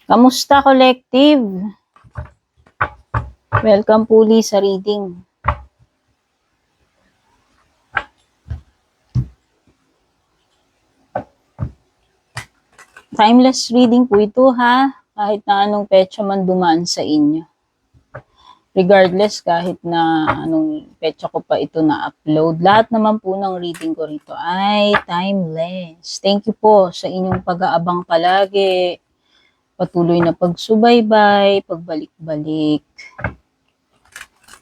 Kamusta, collective? Welcome puli sa reading. Timeless reading po ito, ha? Kahit na anong petsa man dumaan sa inyo. Regardless, kahit na anong petsa ko pa ito na-upload, lahat naman po ng reading ko rito ay timeless. Thank you po sa inyong pag-aabang palagi, patuloy na pagsubaybay, pagbalik-balik.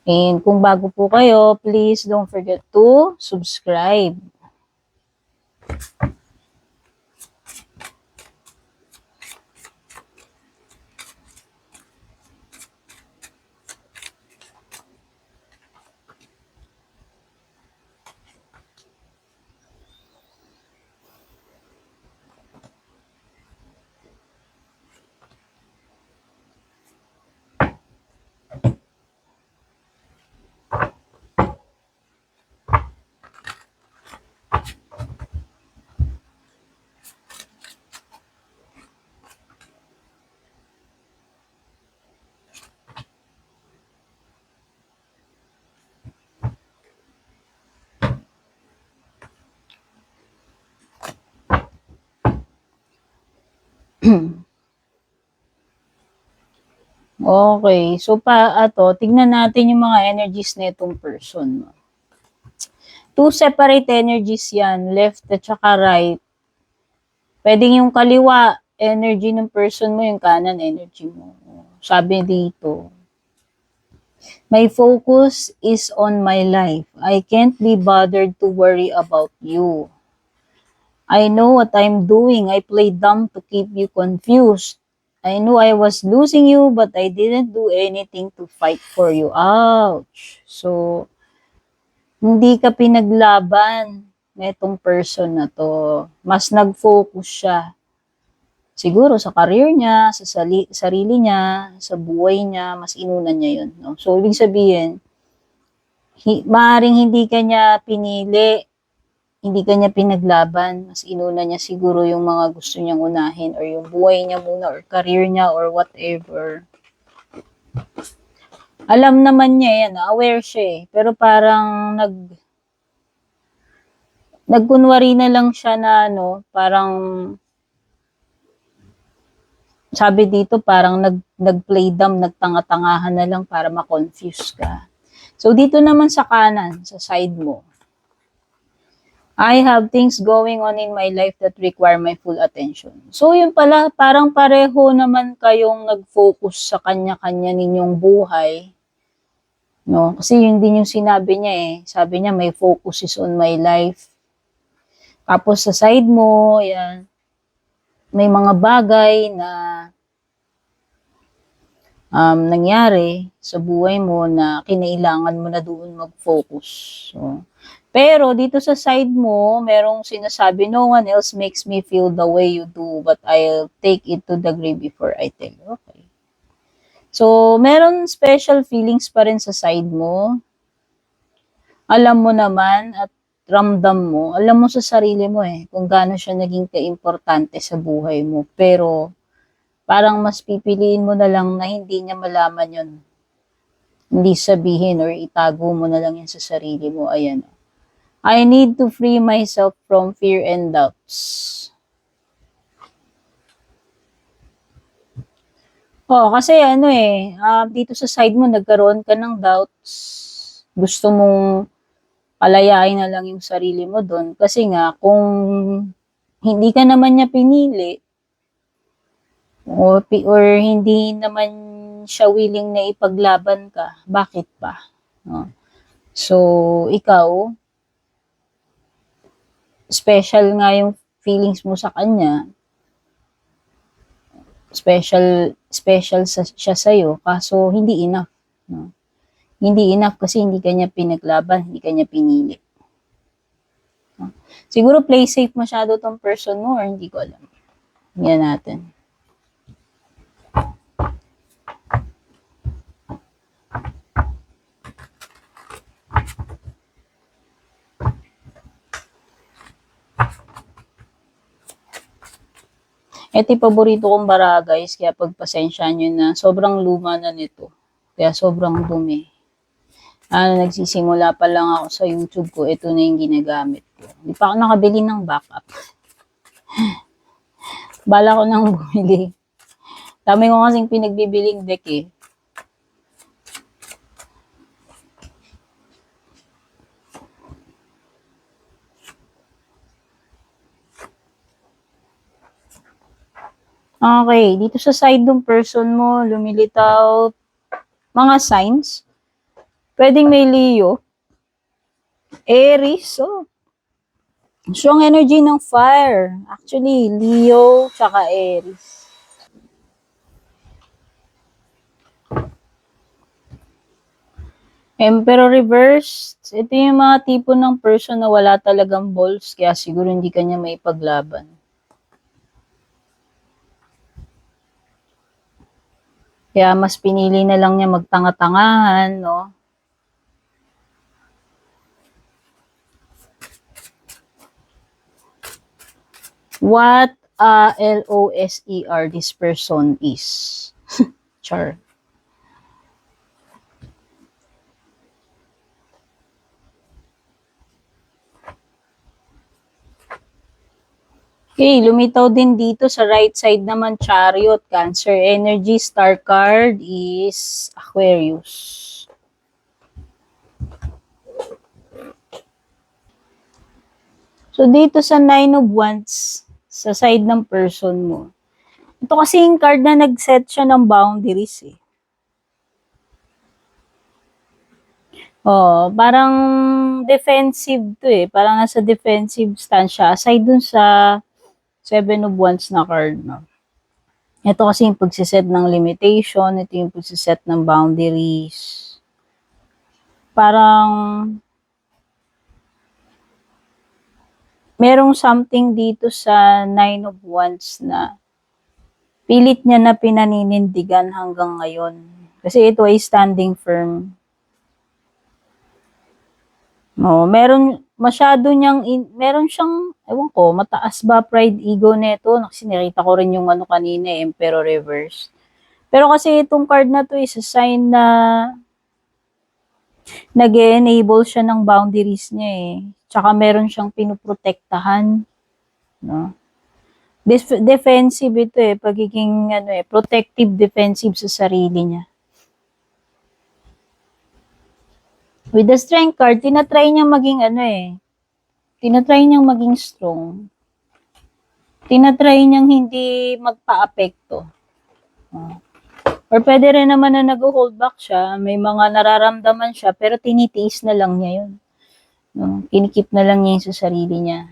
And kung bago po kayo, please don't forget to subscribe. Okay, so tignan natin yung mga energies na itong person. Two separate energies yan, left at saka right. Pwedeng yung kaliwa, energy ng person mo, yung kanan, energy mo. Sabi dito, my focus is on my life. I can't be bothered to worry about you. I know what I'm doing. I played dumb to keep you confused. I knew I was losing you, but I didn't do anything to fight for you. Ouch! So, hindi ka pinaglaban netong person na to. Mas nag-focus siya. Siguro sa career niya, sa sarili niya, sa buhay niya, mas inunan niya yun. No? So, ibig sabihin, maaaring hindi ka niya pinili, hindi ka niya pinaglaban, mas inuna niya siguro yung mga gusto niyang unahin or yung buhay niya muna or career niya or whatever. Alam naman niya yan, aware siya eh, pero parang nagkunwari na lang siya na parang sabi dito parang nag-play dumb, nagtanga-tangahan na lang para ma-confuse ka. So dito naman sa kanan, sa side mo, I have things going on in my life that require my full attention. So yun pala, parang pareho naman kayong nag-focus sa kanya-kanya ninyong buhay. No? Kasi yun din yung sinabi niya eh. Sabi niya, my focus is on my life. Tapos sa side mo, yan, may mga bagay na nangyari sa buhay mo na kinailangan mo na doon mag-focus. So, pero dito sa side mo, merong sinasabi, no one else makes me feel the way you do, but I'll take it to the grave before I tell you. Okay. So, meron special feelings pa rin sa side mo. Alam mo naman at ramdam mo, alam mo sa sarili mo kung gaano siya naging kaimportante sa buhay mo. Pero, parang mas pipiliin mo na lang na hindi niya malaman yun. Hindi sabihin or itago mo na lang yan sa sarili mo. Ayan. I need to free myself from fear and doubts. Kasi dito sa side mo, nagkaroon ka ng doubts. Gusto mong palayain na lang yung sarili mo doon. Kasi nga, kung hindi ka naman niya pinili, or hindi naman siya willing na ipaglaban ka, bakit pa? So, ikaw, special nga yung feelings mo sa kanya, special siya sa'yo, kaso hindi enough. No? Hindi enough kasi hindi kanya pinaglaban, hindi kanya pinili. No? Siguro play safe masyado tong person mo or hindi ko alam. Yan natin. Ito yung paborito kong bara guys, kaya pagpasensya nyo na sobrang luma na nito. Kaya sobrang dumi. Nagsisimula pa lang ako sa YouTube ko, ito na yung ginagamit ko. Hindi pa ako nakabili ng backup. Bala ko nang bumili. Dami ko kasing pinagbibiling deck eh. Okay, dito sa side ng person mo, lumilitaw mga signs. Pwedeng may Leo, Aries, so strong energy ng fire. Actually, Leo tsaka Aries. Emperor reverse, ito yung mga tipo ng person na wala talagang balls, kaya siguro hindi kanya maipaglaban. Kaya mas pinili na lang niya magtanga-tangahan, no? What LOSER this person is. Char. Okay, lumitaw din dito sa right side naman, Chariot, Cancer energy, star card is Aquarius. So, dito sa Nine of Wands, sa side ng person mo, ito kasi yung card na nag-set siya ng boundaries eh. Oh, parang defensive to eh. Parang nasa defensive stance siya. Aside dun sa Seven of Wands na card, no? Ito kasi yung pagsiset ng limitation, ito yung pagsiset ng boundaries. Parang merong something dito sa Nine of Wands na pilit niya na pinaninindigan hanggang ngayon. Kasi ito ay standing firm. No, meron meron siyang, ewan ko, mataas ba pride ego neto? Kasi nakita ko rin yung ano kanina, Emperor reverse. Pero kasi itong card na to is a sign na nag-enable siya ng boundaries niya eh. Tsaka meron siyang pinoprotektahan, no? Defensive ito eh, pagiging protective defensive sa sarili niya. With the strength card, tinatry niyang maging tinatry niyang maging strong. Tinatry niyang hindi magpa-apekto. Or pwede rin naman na nag-hold back siya, may mga nararamdaman siya, pero tinitiis na lang niya yun. No? Kinikip na lang niya yun sa sarili niya.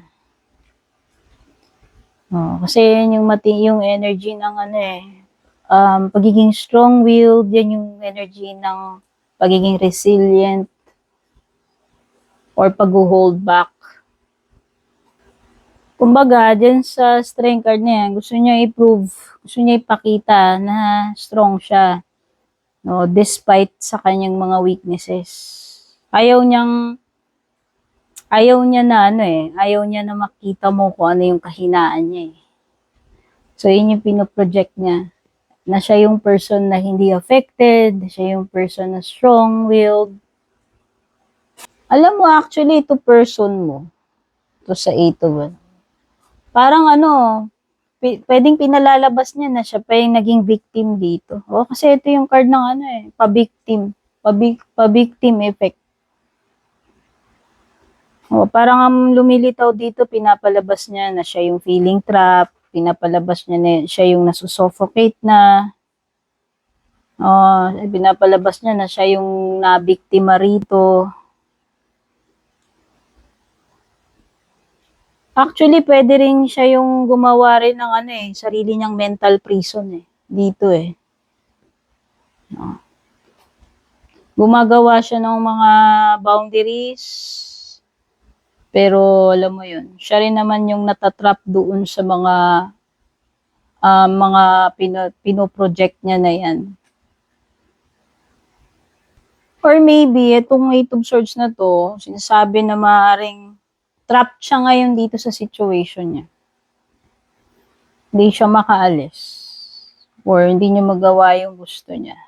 Kasi yung energy ng pagiging strong-willed, yan yung energy ng pagiging resilient, or pag-hold back. Kumbaga, dyan sa strength card niya, gusto niya i-prove, gusto niya ipakita na strong siya. No, despite sa kanyang mga weaknesses. Ayaw niya ayaw niya na makita mo kung ano yung kahinaan niya eh. So, yun yung pinoproject niya. Na siya yung person na hindi affected, siya yung person na strong-willed. Alam mo, actually, ito person mo, ito sa 8 of Wands, parang pwedeng pinalalabas niya na siya pa yung naging victim dito. Kasi ito yung card ng pa-victim. Pa-victim effect. Parang lumilitaw dito, pinapalabas niya na siya yung feeling trap, pinapalabas niya na siya yung nasusuffocate na, pinapalabas niya na siya yung nabiktima rito. Actually, pwede rin siya yung gumawa rin ng sarili niyang mental prison dito eh. Gumagawa siya ng mga boundaries, pero alam mo yun, siya rin naman yung natatrap doon sa mga pinoproject niya na yan. Or maybe, itong 8 of Swords na to, sinasabi na maaaring trapped siya ngayon dito sa situation niya. Hindi siya makaalis. Or hindi niya magawa yung gusto niya.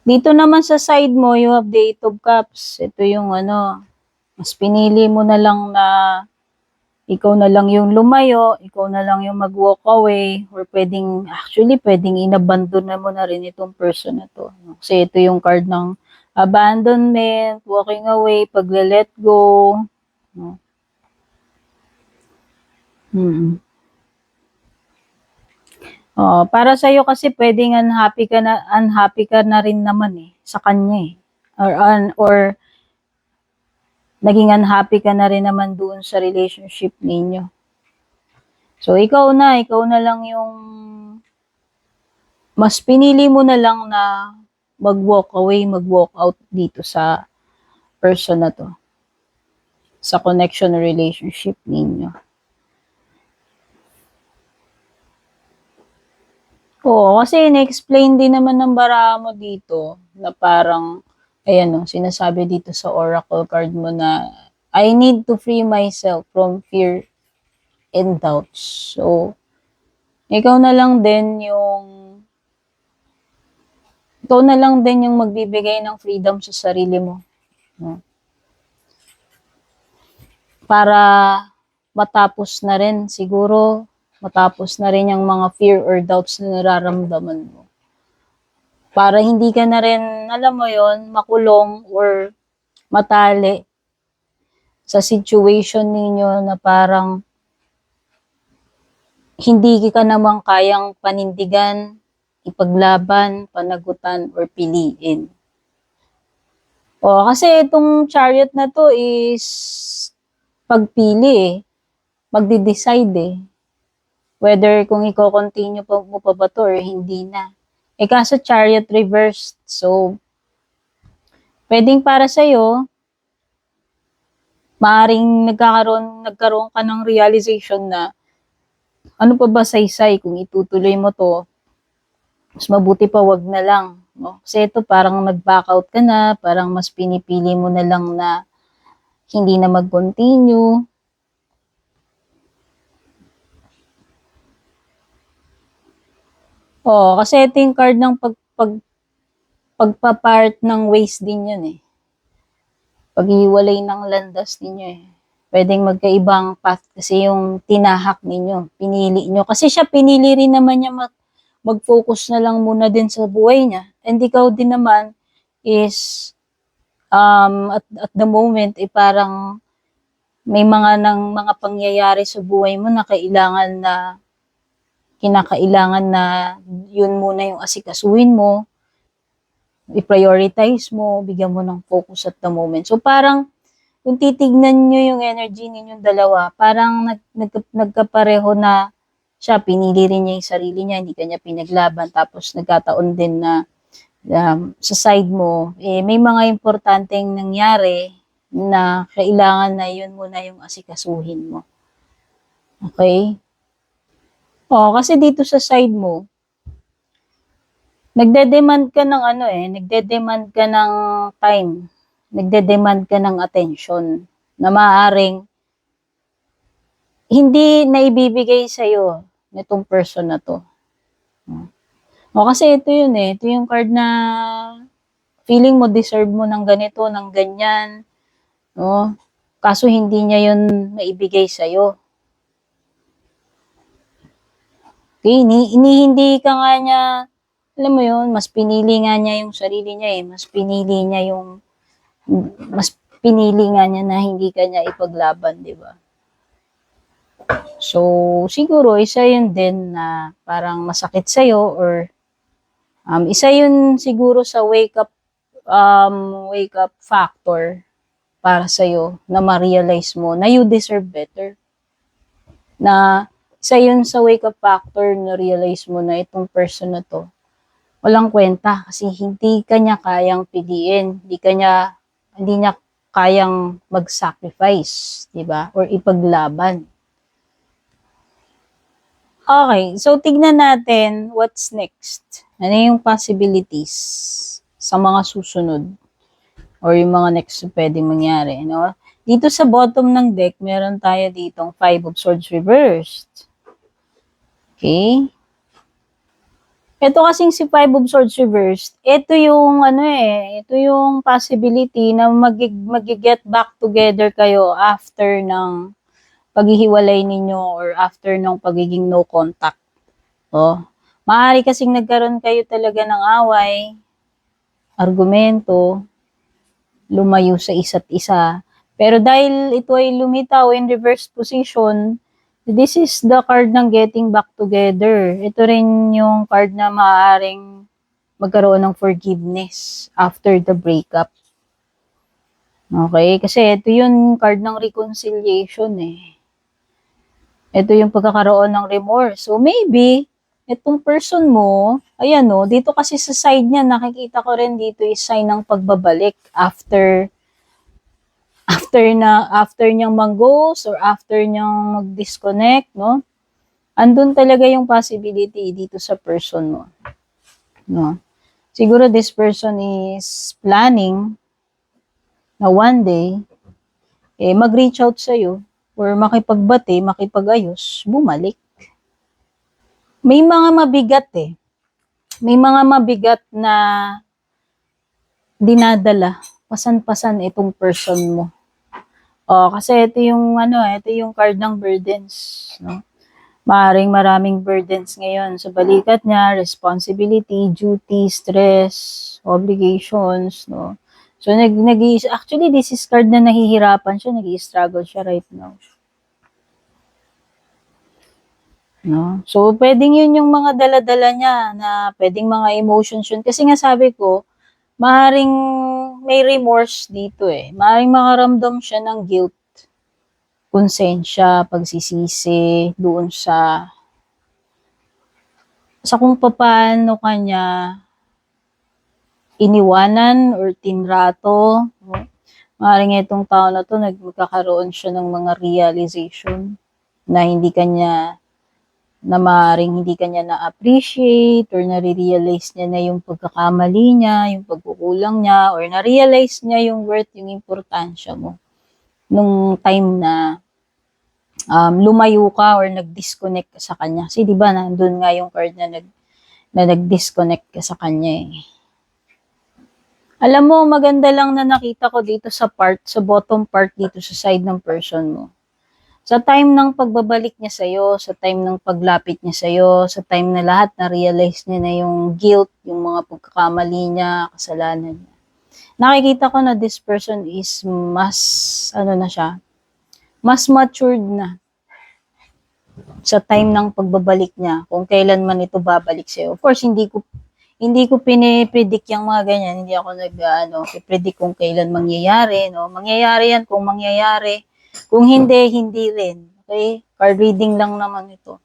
Dito naman sa side mo, you have the Eight of Cups. Ito yung mas pinili mo na lang na ikaw na lang yung lumayo, ikaw na lang yung mag-walk away, or pwedeng inabandon na mo na rin itong person na to. Kasi ito yung card ng abandonment, walking away, pagle-let go. Para sa iyo kasi pwedeng unhappy ka na rin naman sa kanya or naging unhappy ka na rin naman doon sa relationship ninyo. So ikaw na lang yung mas pinili mo na lang na mag-walk away, mag-walk out dito sa person na to. Sa connection or relationship ninyo. Oo, kasi in-explain din naman ng bara mo dito na parang, ayan sinasabi dito sa oracle card mo na I need to free myself from fear and doubts. So, ikaw na lang din yung magbibigay ng freedom sa sarili mo. No? Para matapos na rin yung mga fear or doubts na nararamdaman mo. Para hindi ka na rin, alam mo yon, makulong or matali sa situation ninyo na parang hindi ka naman kayang panindigan, ipaglaban, panagutan, or piliin. Kasi itong chariot na to is pagpili magde-decide whether kung i-continue mo pa ba to or hindi na. Kaso chariot reversed, so pwedeng para sa'yo, maaring nagkaroon ka ng realization na ano pa ba saysay kung itutuloy mo to, mas mabuti pa wag na lang. No? Kasi ito parang nag-back out ka na, parang mas pinipili mo na lang na hindi na mag-continue. Kasi ito yung card ng pagpa-part ng ways din yun Paghiwalay ng landas ninyo Pwedeng magkaibang path kasi yung tinahak ninyo, pinili nyo. Kasi siya pinili rin naman niya mag-focus na lang muna din sa buhay niya. And ikaw din naman is at the moment parang may mga pangyayari sa buhay mo na kinakailangan na yun muna yung asikasuhin mo, i-prioritize mo, bigyan mo ng focus at the moment. So parang kung titignan nyo yung energy ninyong dalawa, parang nagkapareho na siya, pinili rin niya yung sarili niya, hindi kanya pinaglaban, tapos nagkataon din na sa side mo, may mga importanteng nangyari na kailangan na yun muna yung asikasuhin mo. Okay? Kasi dito sa side mo, nagde-demand ka ng nagde-demand ka ng time, nagde-demand ka ng attention na maaaring hindi naibibigay sa'yo nitong person na to. Kasi ito yun ito yung card na feeling mo deserve mo ng ganito, ng ganyan, no? Kaso hindi niya yun maibigay sa'yo. Okay, hindi ka nga niya, alam mo yun, mas pinili nga niya yung sarili niya mas pinili nga niya na hindi ka niya ipaglaban, di ba? So, siguro, isa yun din na parang masakit sa'yo or isa yun siguro sa wake up factor para sa'yo na ma-realize mo na you deserve better. Na isa yun sa wake up factor na realize mo na itong person na to walang kwenta kasi hindi kanya kayang piliin, hindi niya kayang mag-sacrifice, di ba? Or ipaglaban. Okay, so tignan natin what's next. Ano yung possibilities sa mga susunod? or yung mga next na pwedeng mangyari, no? Dito sa bottom ng deck, meron tayo ditong Five of Swords reversed. Okay? Ito kasing si Five of Swords reversed, ito yung ito yung possibility na mag-get back together kayo after ng paghihiwalay ninyo or after ng pagiging no contact. Oh, maaari kasing nagkaroon kayo talaga ng away, argumento, lumayo sa isa't isa. Pero dahil ito ay lumitaw in reverse position, this is the card ng getting back together. Ito rin yung card na maaaring magkaroon ng forgiveness after the breakup. Okay? Kasi ito yung card ng reconciliation eh. Ito yung pagkakaroon ng remorse. So maybe, itong person mo, ayan o, dito kasi sa side niya, nakikita ko rin dito is sign ng pagbabalik after niyang mag-ghost or after niyang mag-disconnect, no? Andun talaga yung possibility dito sa person mo. No? Siguro this person is planning na one day, mag-reach out sa'yo or makipagbati, makipag-ayos, bumalik. May mga mabigat May mga mabigat na dinadala, pasan-pasan itong person mo. Kasi ito yung card ng burdens, no? Maraming burdens ngayon sa balikat niya, responsibility, duty, stress, obligations, no? So, actually, this is card na nahihirapan siya, nag-i-struggle siya right now. No? So, pwedeng yun yung mga dala-dala niya na pwedeng mga emotions yun. Kasi nga sabi ko, maaaring may remorse dito eh. Maaaring makaramdam siya ng guilt, konsensya, pagsisisi doon sa kung paano kanya iniwanan or tinrato. No? Maaaring itong tao na to nagkakaroon siya ng mga realization na maaaring hindi kanya na-appreciate or nare-realize niya na yung pagkakamali niya, yung pagkukulang niya, or na-realize niya yung worth, yung importansya mo nung time na lumayo ka or nag-disconnect ka sa kanya. Kasi di ba nandun nga yung card na nag-disconnect ka sa kanya eh. Alam mo, maganda lang na nakita ko dito sa bottom part dito sa side ng person mo. Sa time ng pagbabalik niya sa'yo, sa time ng paglapit niya sa'yo, sa time na lahat na-realize niya na yung guilt, yung mga pagkakamali niya, kasalanan niya. Nakikita ko na this person is mas matured na sa time ng pagbabalik niya, kung kailan man ito babalik sa'yo. Of course, hindi ko pinipredict yung mga ganyan, hindi ako predict kung kailan mangyayari, no? Mangyayari yan kung mangyayari. Kung hindi, hindi rin. Okay? Card reading lang naman ito.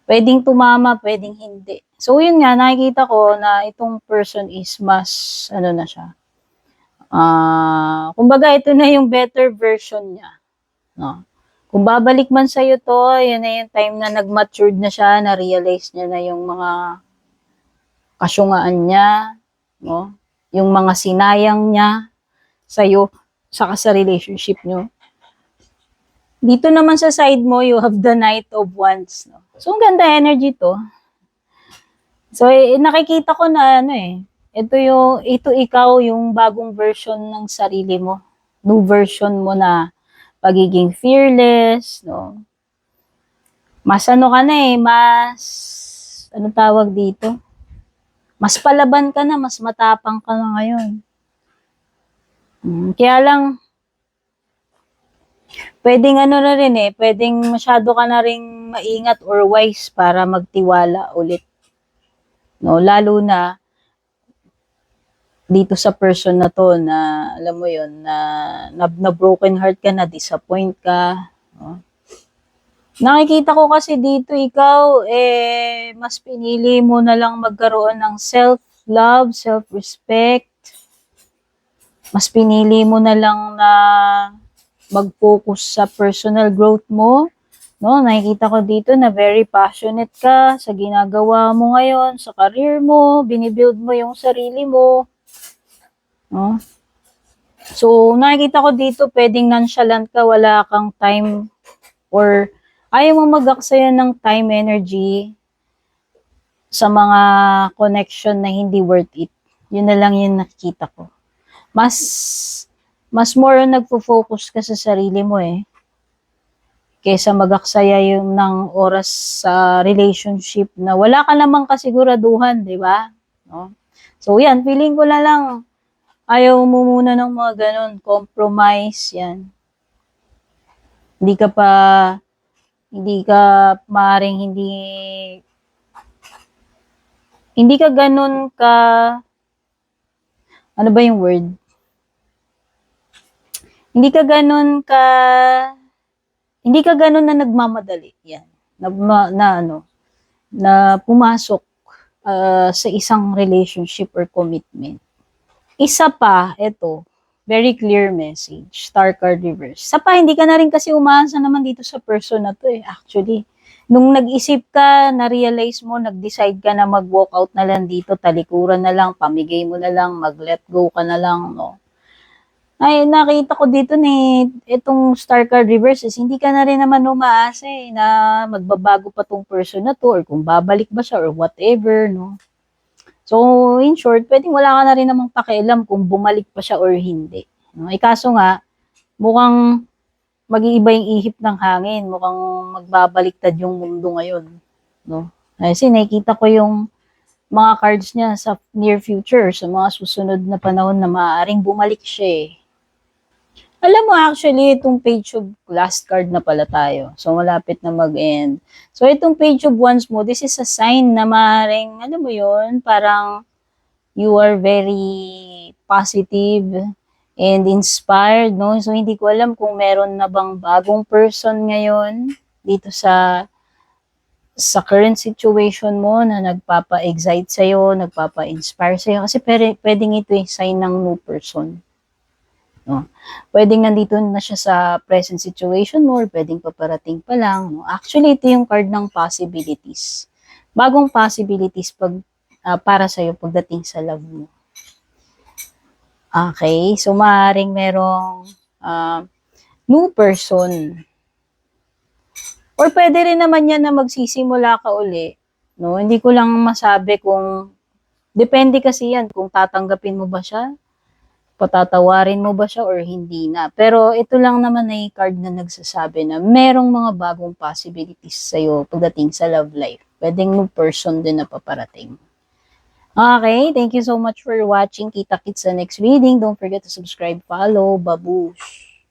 Pwedeng tumama, pwedeng hindi. So, yun nga, nakikita ko na itong person is mas, kumbaga, ito na yung better version niya. No? Kung babalik man sa'yo to, yun na yung time na nag-matured na siya, na-realize niya na yung mga kasyungaan niya, no? Yung mga sinayang niya sa'yo, saka sa relationship niyo. Dito naman sa side mo, you have the Knight of Wands. No? So, ang ganda energy to. So, nakikita ko na ito ikaw yung bagong version ng sarili mo. New version mo na pagiging fearless, no? Mas ka na anong tawag dito? Mas palaban ka na, mas matapang ka na ngayon. Kaya lang, pwedeng pwedeng masyado ka na ring maingat or wise para magtiwala ulit. No, lalo na dito sa person na to na alam mo yon na broken heart ka, na disappoint ka, no? Nakikita ko kasi dito ikaw mas pinili mo na lang magkaroon ng self-love, self-respect. Mas pinili mo na lang na mag-focus sa personal growth mo, no? Nakikita ko dito na very passionate ka sa ginagawa mo ngayon, sa career mo, binibuild mo yung sarili mo, no? So, nakikita ko dito, pwedeng nonchalant ka, wala kang time or ayaw mo mag-aksaya ng time energy sa mga connection na hindi worth it. Yun na lang yung nakikita ko. Mas more on nagfo-focus ka sa sarili mo kaysa mag-aksaya yung ng oras sa relationship na wala ka namang kasiguraduhan, di ba? No? So, yan, feeling ko na lang, ayaw mo muna ng mga ganun, compromise, yan. Hindi ka maaaring hindi ka ganun ka, ano ba yung word? Hindi ka ganun ka, hindi ka ganun na nagmamadali, yan. Na pumasok sa isang relationship or commitment. Isa pa, ito, very clear message, star card reverse. Isa pa, hindi ka na rin kasi umaasa naman dito sa person na to actually. Nung nag-isip ka, na-realize mo, nag-decide ka na mag-walk out na lang dito, talikuran na lang, pamigay mo na lang, mag-let go ka na lang, no? Ay, nakita ko dito itong star card reverses, hindi ka na rin naman umaasa na magbabago pa tong person na to or kung babalik ba siya or whatever, no? So, in short, pwedeng wala ka na rin namang pakialam kung bumalik pa siya or hindi. No? Kaso nga, mukhang mag-iiba yung ihip ng hangin, mukhang magbabaliktad yung mundo ngayon. No? Kasi nakikita ko yung mga cards niya sa near future, sa mga susunod na panahon na maaaring bumalik siya Alam mo, actually, itong page of last card na pala tayo. So, malapit na mag-end. So, itong page of wands mo, this is a sign na maaaring, alam mo yun, parang you are very positive and inspired, no? So, hindi ko alam kung meron na bang bagong person ngayon dito sa current situation mo na nagpapa-excite sa'yo, nagpapa-inspire sa'yo. Kasi pwedeng ito yung sign ng new person. No? Pwedeng nandito na siya sa present situation mo or pwedeng paparating pa lang. No? Actually, ito yung card ng possibilities. Bagong possibilities para sa'yo pagdating sa love mo. Okay, so maaaring merong new person. Or pwede rin naman yan na magsisimula ka uli. No? Hindi ko lang masabi kung, depende kasi yan kung tatanggapin mo ba siya, patatawarin mo ba siya or hindi na. Pero ito lang naman ay card na nagsasabi na merong mga bagong possibilities sa'yo pagdating sa love life. Pwedeng new person din na paparating. Okay, thank you so much for watching. Kita-kits sa next reading. Don't forget to subscribe, follow, babush!